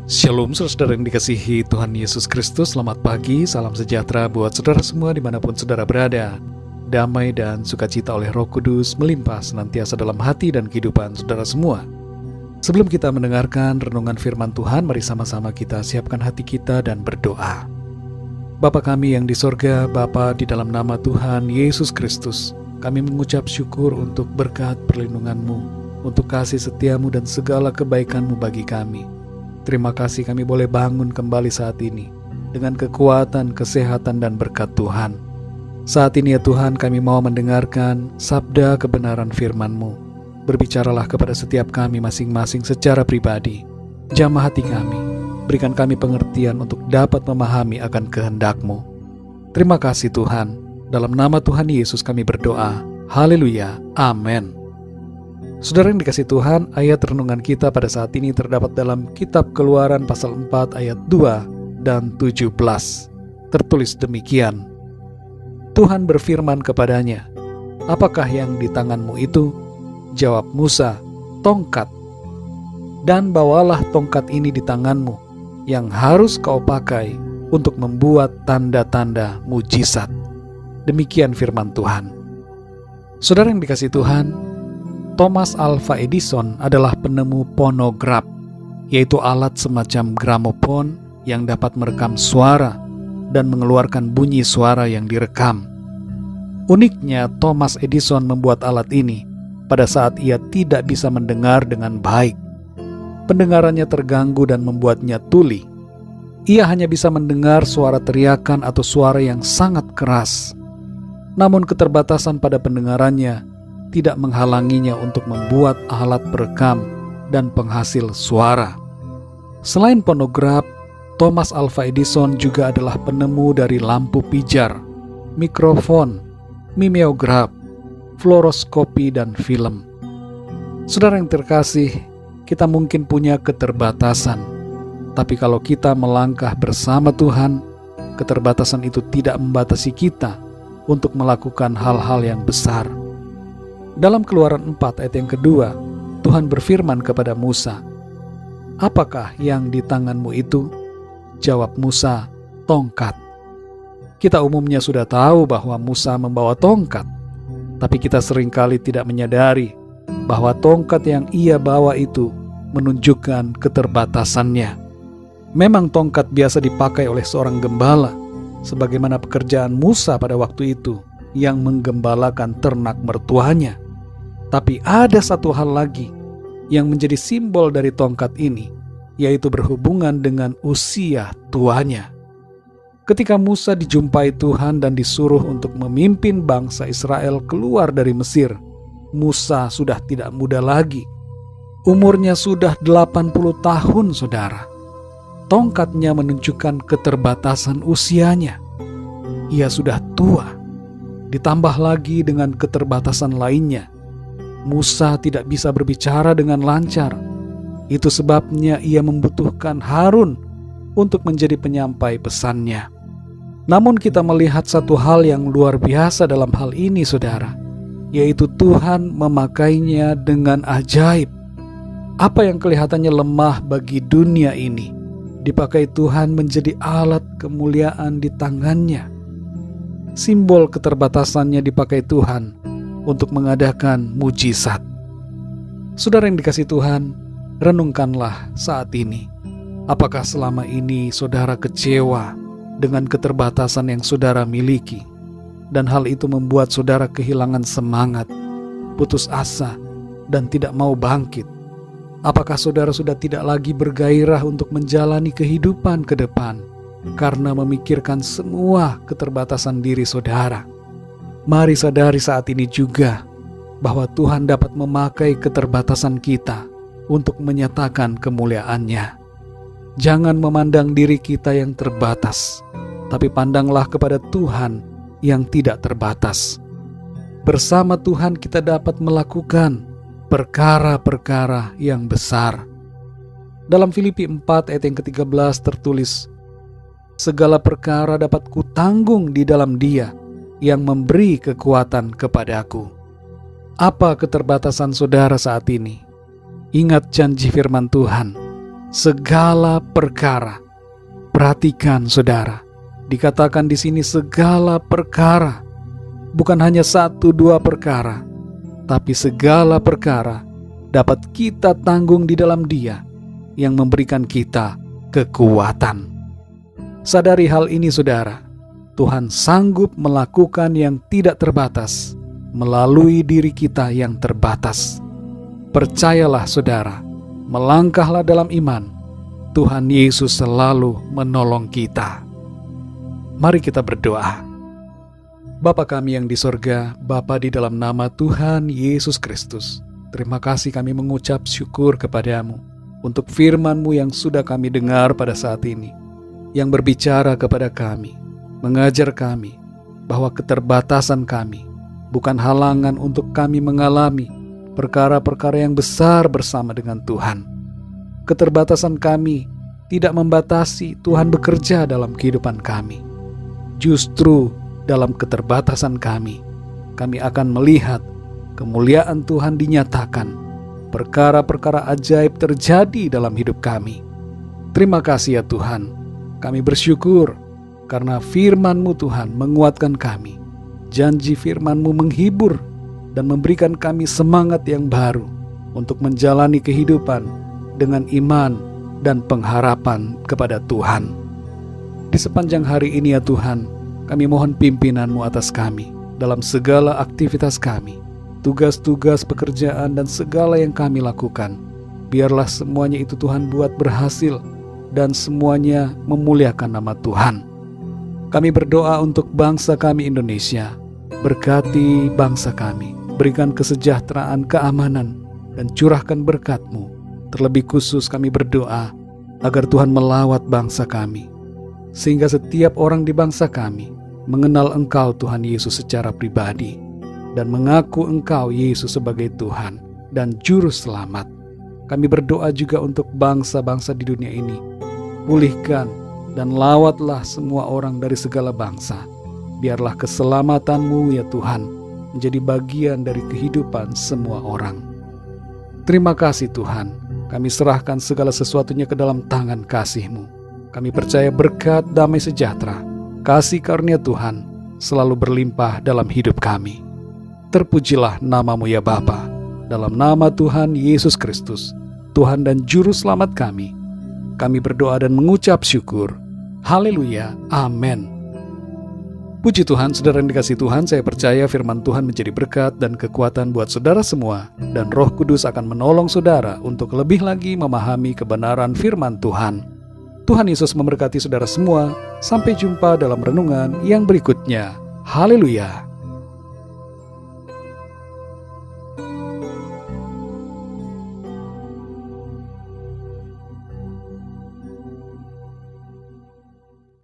Shalom saudara yang dikasihi Tuhan Yesus Kristus. Selamat pagi, salam sejahtera buat saudara semua dimanapun saudara berada. Damai dan sukacita oleh Roh Kudus melimpah senantiasa dalam hati dan kehidupan saudara semua. Sebelum kita mendengarkan renungan firman Tuhan, mari sama-sama kita siapkan hati kita dan berdoa. Bapa kami yang di sorga, Bapa, di dalam nama Tuhan Yesus Kristus, kami mengucap syukur untuk berkat perlindungan-Mu, untuk kasih setia-Mu dan segala kebaikan-Mu bagi kami. Terima kasih kami boleh bangun kembali saat ini dengan kekuatan, kesehatan, dan berkat Tuhan. Saat ini ya Tuhan, kami mau mendengarkan sabda kebenaran firman-Mu. Berbicaralah kepada setiap kami masing-masing secara pribadi. Jamah hati kami, berikan kami pengertian untuk dapat memahami akan kehendak-Mu. Terima kasih Tuhan, dalam nama Tuhan Yesus kami berdoa. Haleluya, amin. Saudara yang dikasih Tuhan, ayat renungan kita pada saat ini terdapat dalam kitab Keluaran pasal 4 ayat 2 dan 17. Tertulis demikian. Tuhan berfirman kepadanya, "Apakah yang di tanganmu itu?" Jawab Musa, "Tongkat. Dan bawalah tongkat ini di tanganmu, yang harus kau pakai untuk membuat tanda-tanda mujizat." Demikian firman Tuhan. Saudara yang dikasih Tuhan, Thomas Alva Edison adalah penemu fonograf, yaitu alat semacam gramofon yang dapat merekam suara dan mengeluarkan bunyi suara yang direkam. Uniknya, Thomas Edison membuat alat ini pada saat ia tidak bisa mendengar dengan baik. Pendengarannya terganggu dan membuatnya tuli. Ia hanya bisa mendengar suara teriakan atau suara yang sangat keras. Namun keterbatasan pada pendengarannya tidak menghalanginya untuk membuat alat perekam dan penghasil suara. Selain fonograf, Thomas Alva Edison juga adalah penemu dari lampu pijar, mikrofon, mimeograf, fluoroskopi, dan film. Saudara yang terkasih, kita mungkin punya keterbatasan, tapi kalau kita melangkah bersama Tuhan, keterbatasan itu tidak membatasi kita untuk melakukan hal-hal yang besar. Dalam Keluaran 4 ayat yang kedua, Tuhan berfirman kepada Musa, "Apakah yang di tanganmu itu?" Jawab Musa, "Tongkat." Kita umumnya sudah tahu bahwa Musa membawa tongkat, tapi kita seringkali tidak menyadari bahwa tongkat yang ia bawa itu menunjukkan keterbatasannya. Memang tongkat biasa dipakai oleh seorang gembala, sebagaimana pekerjaan Musa pada waktu itu yang menggembalakan ternak mertuanya. Tapi ada satu hal lagi yang menjadi simbol dari tongkat ini, yaitu berhubungan dengan usia tuanya. Ketika Musa dijumpai Tuhan dan disuruh untuk memimpin bangsa Israel keluar dari Mesir, Musa sudah tidak muda lagi. Umurnya sudah 80 tahun, saudara. Tongkatnya menunjukkan keterbatasan usianya. Ia sudah tua. Ditambah lagi dengan keterbatasan lainnya, Musa tidak bisa berbicara dengan lancar. Itu sebabnya ia membutuhkan Harun untuk menjadi penyampai pesannya. Namun kita melihat satu hal yang luar biasa dalam hal ini, saudara, yaitu Tuhan memakainya dengan ajaib. Apa yang kelihatannya lemah bagi dunia ini, dipakai Tuhan menjadi alat kemuliaan di tangannya. Simbol keterbatasannya dipakai Tuhan untuk mengadakan mujizat. Saudara yang dikasih Tuhan, renungkanlah saat ini. Apakah selama ini saudara kecewa dengan keterbatasan yang saudara miliki, dan hal itu membuat saudara kehilangan semangat, putus asa, dan tidak mau bangkit? Apakah saudara sudah tidak lagi bergairah untuk menjalani kehidupan ke depan karena memikirkan semua keterbatasan diri saudara? Mari sadari saat ini juga bahwa Tuhan dapat memakai keterbatasan kita untuk menyatakan kemuliaan-Nya. Jangan memandang diri kita yang terbatas, tapi pandanglah kepada Tuhan yang tidak terbatas. Bersama Tuhan kita dapat melakukan perkara-perkara yang besar. Dalam Filipi 4 ayat yang ke-13 tertulis, "Segala perkara dapat kutanggung di dalam Dia yang memberi kekuatan kepadaku." Apa keterbatasan saudara saat ini? Ingat janji firman Tuhan, segala perkara. Perhatikan saudara, dikatakan di sini segala perkara. Bukan hanya 1-2 perkara, tapi segala perkara dapat kita tanggung di dalam Dia yang memberikan kita kekuatan. Sadari hal ini saudara, Tuhan sanggup melakukan yang tidak terbatas melalui diri kita yang terbatas. Percayalah saudara, melangkahlah dalam iman. Tuhan Yesus selalu menolong kita. Mari kita berdoa. Bapa kami yang di sorga, Bapa di dalam nama Tuhan Yesus Kristus, terima kasih kami mengucap syukur kepadamu untuk firman-Mu yang sudah kami dengar pada saat ini, yang berbicara kepada kami, mengajar kami bahwa keterbatasan kami bukan halangan untuk kami mengalami perkara-perkara yang besar bersama dengan Tuhan. Keterbatasan kami tidak membatasi Tuhan bekerja dalam kehidupan kami. Justru dalam keterbatasan kami akan melihat kemuliaan Tuhan dinyatakan. Perkara-perkara ajaib terjadi dalam hidup kami. Terima kasih ya Tuhan. Kami bersyukur karena firman-Mu Tuhan menguatkan kami. Janji firman-Mu menghibur dan memberikan kami semangat yang baru untuk menjalani kehidupan dengan iman dan pengharapan kepada Tuhan. Di sepanjang hari ini ya Tuhan, kami mohon pimpinan-Mu atas kami dalam segala aktivitas kami, tugas-tugas pekerjaan dan segala yang kami lakukan. Biarlah semuanya itu Tuhan buat berhasil dan semuanya memuliakan nama Tuhan. Kami berdoa untuk bangsa kami Indonesia. Berkati bangsa kami, berikan kesejahteraan, keamanan, dan curahkan berkat-Mu. Terlebih khusus kami berdoa agar Tuhan melawat bangsa kami, sehingga setiap orang di bangsa kami mengenal Engkau Tuhan Yesus secara pribadi dan mengaku Engkau Yesus sebagai Tuhan dan Juru Selamat. Kami berdoa juga untuk bangsa-bangsa di dunia ini. Pulihkan dan lawatlah semua orang dari segala bangsa. Biarlah keselamatan-Mu ya Tuhan menjadi bagian dari kehidupan semua orang. Terima kasih Tuhan, kami serahkan segala sesuatunya ke dalam tangan kasih-Mu. Kami percaya berkat damai sejahtera, kasih karunia Tuhan selalu berlimpah dalam hidup kami. Terpujilah nama-Mu ya Bapa, dalam nama Tuhan Yesus Kristus, Tuhan dan Juru Selamat kami. Kami berdoa dan mengucap syukur. Haleluya, amin. Puji Tuhan, saudara yang dikasihi Tuhan, saya percaya firman Tuhan menjadi berkat dan kekuatan buat saudara semua, dan Roh Kudus akan menolong saudara untuk lebih lagi memahami kebenaran firman Tuhan. Tuhan Yesus memberkati saudara semua. Sampai jumpa dalam renungan yang berikutnya. Haleluya.